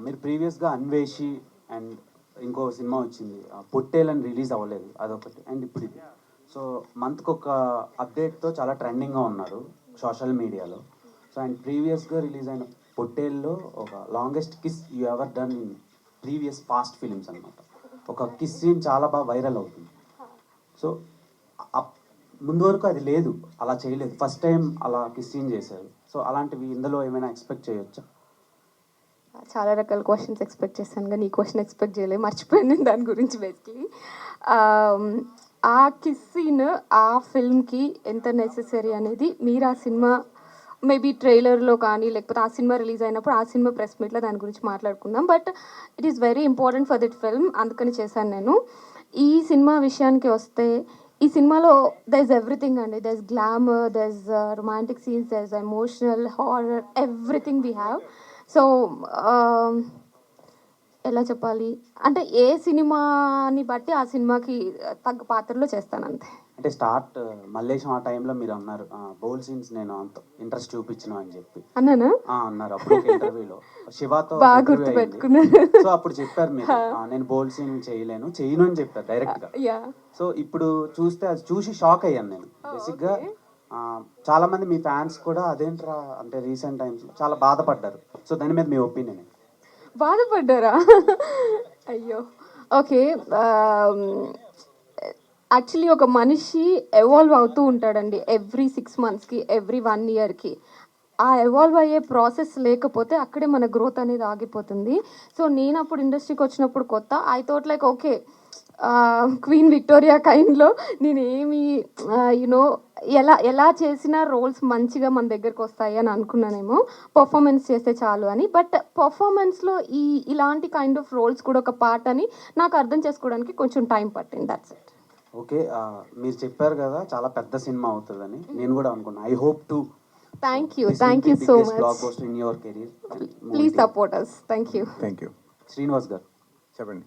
మీరు ప్రీవియస్గా అన్వేషి అండ్ ఇంకో సినిమా వచ్చింది పొట్టేలని రిలీజ్ అవ్వలేదు అదొకటి, అండ్ ఇప్పుడు ఇది. సో మంత్కి ఒక అప్డేట్తో చాలా ట్రెండింగ్గా ఉన్నారు సోషల్ మీడియాలో. సో అండ్ ప్రీవియస్గా రిలీజ్ అయిన పొట్టేల్లో ఒక longest kiss you ever done in previous past films అనమాట. ఒక కిస్ సీన్ చాలా బాగా వైరల్ అవుతుంది. సో ముందు వరకు అది లేదు, అలా చేయలేదు, ఫస్ట్ టైం అలా కిస్ సీన్ చేశారు. సో అలాంటివి ఇందులో ఏమైనా ఎక్స్పెక్ట్ చేయొచ్చా? చాలా రకాల క్వశ్చన్స్ ఎక్స్పెక్ట్ చేశాను, కానీ ఈ క్వశ్చన్ ఎక్స్పెక్ట్ చేయలేదు, మర్చిపోయాను నేను దాని గురించి. బేసిక్లీ ఆ కిస్ సీన్ ఆ ఫిల్మ్కి ఎంత నెసెసరీ అనేది మీరు ఆ సినిమా మేబీ ట్రైలర్లో కానీ లేకపోతే ఆ సినిమా రిలీజ్ అయినప్పుడు ఆ సినిమా ప్రెస్ మీట్లో దాని గురించి మాట్లాడుకుందాం. But it is very important for that film, అందుకని చేశాను నేను. ఈ సినిమా విషయానికి వస్తే ఈ సినిమాలో దర్ ఇస్ ఎవ్రీథింగ్ అండి. There is glamour, there is romantic scenes, there is emotional, horror, everything we have. So ఎలా చెప్పాలి అంటే ఏ సినిమాని బట్టి ఆ సినిమాకి తగ్గ పాత్రలో చేస్తాను అంతే. అంటే స్టార్ట్ మల్లేశం ఆ టైంలో మీరు అన్నారు బౌల్ సీన్స్ నేను అంత ఇంట్రెస్ట్ చూపించను అని చెప్పి అన్నానా? అన్నారు అప్పుడు ఇంటర్వ్యూలో శివాతో బాగా గుర్తు పెట్టుకున్నారు. సో అప్పుడు చెప్పారు మీరు నేను బౌల్ సీన్ చేయను అని చెప్పారు డైరెక్ట్ గా. సో ఇప్పుడు చూస్తే అది చూసి షాక్ అయ్యాను నేను బేసిక్ గా. చాలా మంది మీ ఫ్యాన్స్ కూడా అదేంట్రా అంటే రీసెంట్ టైమ్స్ లో చాలా బాధపడ్డారు. సో దాని మీద మీ ఒపీనియన్? బాధపడ్డారా? అయ్యో, ఓకే. యాక్చువల్లీ ఒక మనిషి ఎవాల్వ్ అవుతూ ఉంటాడండి ఎవ్రీ 6 monthsకి, ఎవ్రీ 1 yearకి. ఆ ఎవాల్వ్ అయ్యే ప్రాసెస్ లేకపోతే అక్కడే మన గ్రోత్ అనేది ఆగిపోతుంది. సో నేను అప్పుడు ఇండస్ట్రీకి వచ్చినప్పుడు కొత్త I thought like okay queen Victoria కైండ్లో నేను ఏమి యునో ఎలా చేసిన రోల్స్ మంచిగా మన దగ్గరకు వస్తాయి అని అనుకున్నానేమో, పర్ఫార్మెన్స్ చేస్తే చాలు అని. బట్ పర్ఫార్మెన్స్లో ఇలాంటి కైండ్ ఆఫ్ రోల్స్ కూడా ఒక పార్ట్ అని నాకు అర్థం చేసుకోవడానికి కొంచెం టైం పట్టింది. That's it. ఓకే, మీరు చెప్పారు కదా చాలా పెద్ద సినిమా అవుతుందని, నేను కూడా అనుకున్నాను. I hope to. Thank you so much. Blockbuster in your career. Please support us. Thank you. Thank you. Srinivas garu చెప్పండి.